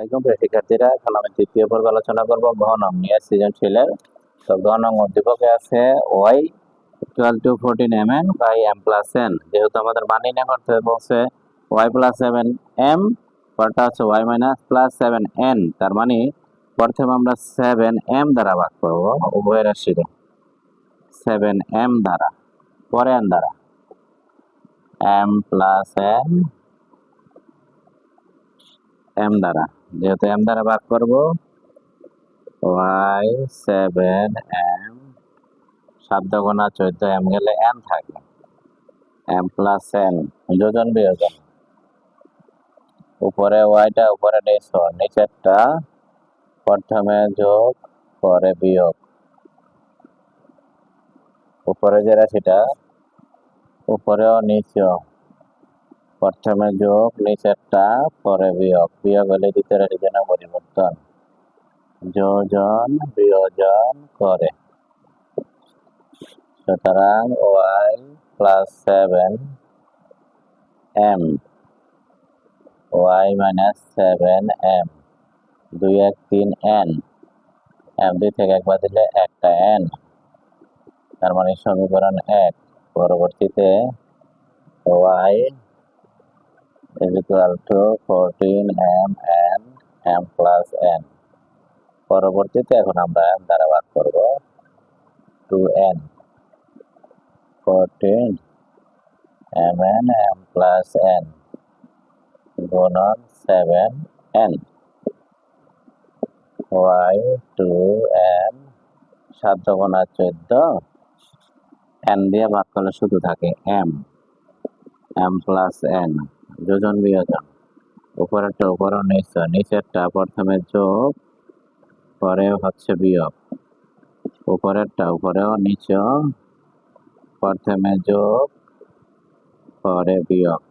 আলাইকুম প্রিয় শিক্ষার্থীরা, এখন আমি তৃতীয় পর্ব আলোচনা করব ঘনক নিয়ে সৃজনশীলের। তো ঘনক উদ্দীপকে আছে y equal to 14 mn by m plus n। যেহেতু আমাদের মান নির্ণয় করতে বলছে y প্লাস 7m, পরটা হচ্ছে y মাইনাস প্লাস 7n, তার মানে প্রথমে আমরা 7m দ্বারা ভাগ করব উভয় রাশিকে, 7m দ্বারা, পরে n দ্বারা, m প্লাস n m দ্বারা, যেহেতু m দ্বারা ভাগ করব y 7m, 7 গুণা 14, m গেলে n থাকবে, m প্লাস n, যোজন বিয়োজন, উপরে yটা উপরে নিচেরটা প্রথমে যোগ পরে বিয়োগ, উপরে যে রাশিটা উপরেও নিচেও প্রথমে যোগ নিচেরটা পরে বিয়োগ, বিয়োগ হলে দ্বিতীয় রাশির জন্য পরিবর্তন, যোজন বিয়োজন করে, সুতরাং y plus 7m, y minus 7m, 2 1 3 n, m 2 থেকে 1 বাদ দিলে একটা n, তার মানে সমীকরণ 1। পরবর্তীতে y is equal to 14m and m plus n। পরবর্তীতে এখন আমরা m দ্বারা ভাগ করব 2n, 14 m plus n গুণন 7n, y 2m, 7 গুণা 14, n দিয়ে ভাগ করলে শুধু থাকে m, m প্লাস n, যোজন বিয়োজন, উপরেরটা উপরেও নিচেরটা প্রথমে যোগ পরে হচ্ছে বিয়োগ, উপরেরটা উপরেও নিচেও প্রথমে যোগ পরে বিয়োগ,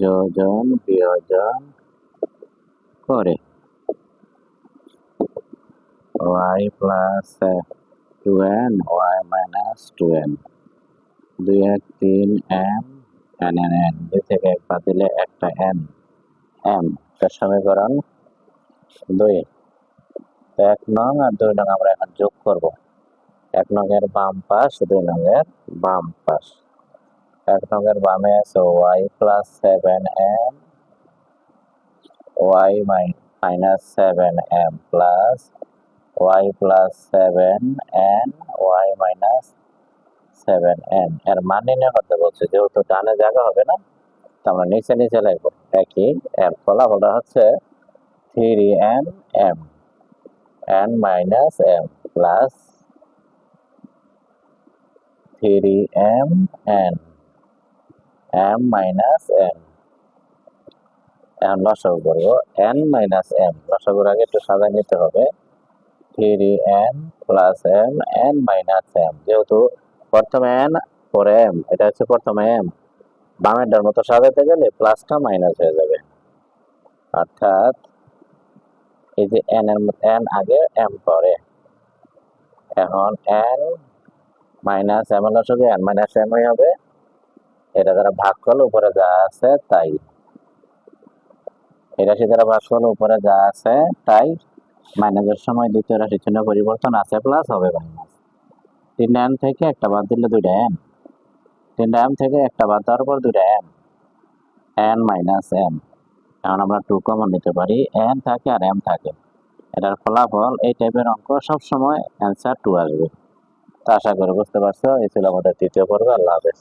যোজন বিয়োজন করে y plus 2n, y minus 2n, 2 1 3 m, n n n, 2 থেকে 1 বাদ দিলে একটা n, m, তার সমীকরণ 2। 1 নং আর 2 নং আমরা এখন যোগ করব, 1 নং এর বাম পাশ, 2 নং এর বাম পাশ। 1 নং এর বামে আছে y plus 7m, y minus 7m plus y plus 7n, y minus 7n, এর মান নির্ণয় করতে বলছে, যেহেতু ডানে জায়গা হবে না তো আমরা নিচে নিচে লিখবো একই। এর ফলাফলটা হচ্ছে 3n m, n minus m plus 3m n, m minus m। এখন লসাগু করবো n মাইনাস m, লসাগুর আগে একটু সাজায় নিতে হবে, 3n plus m, n minus m, যেহেতু প্রথমে n পরে m, এটা হচ্ছে প্রথমে m, বামেরটার মতো সাজাতে গেলে প্লাসটা মাইনাস হয়ে যাবে, অর্থাৎ এই যে n এর n আগে m পরে, এখন n মাইনাস m এর লসাগু n মাইনাস m হবে, এটা দ্বারা ভাগ করলে উপরে যা আছে তাই, এই রাশি দ্বারা ভাগ করলে উপরে যা আছে তাই, মাইনাসের সময় দ্বিতীয় রাশির চিহ্ন পরিবর্তন, আছে প্লাস হবে মাইনাস, 3m থেকে একটা বাদ দিলে 2টা m, 3m থেকে একটা বাদ দেওয়ার পর 2টা m, n মাইনাস m। এখন আমরা 2 কমন নিতে পারি, n থাকে আর m থাকে, এটার ফলাফল এই টাইপের অঙ্ক সবসময় অ্যান্সার 2 আসবে। তো আশা করি বুঝতে পারছো। এই ছিল আমাদের তৃতীয় পর্ব। আল্লাহ হাফেজ।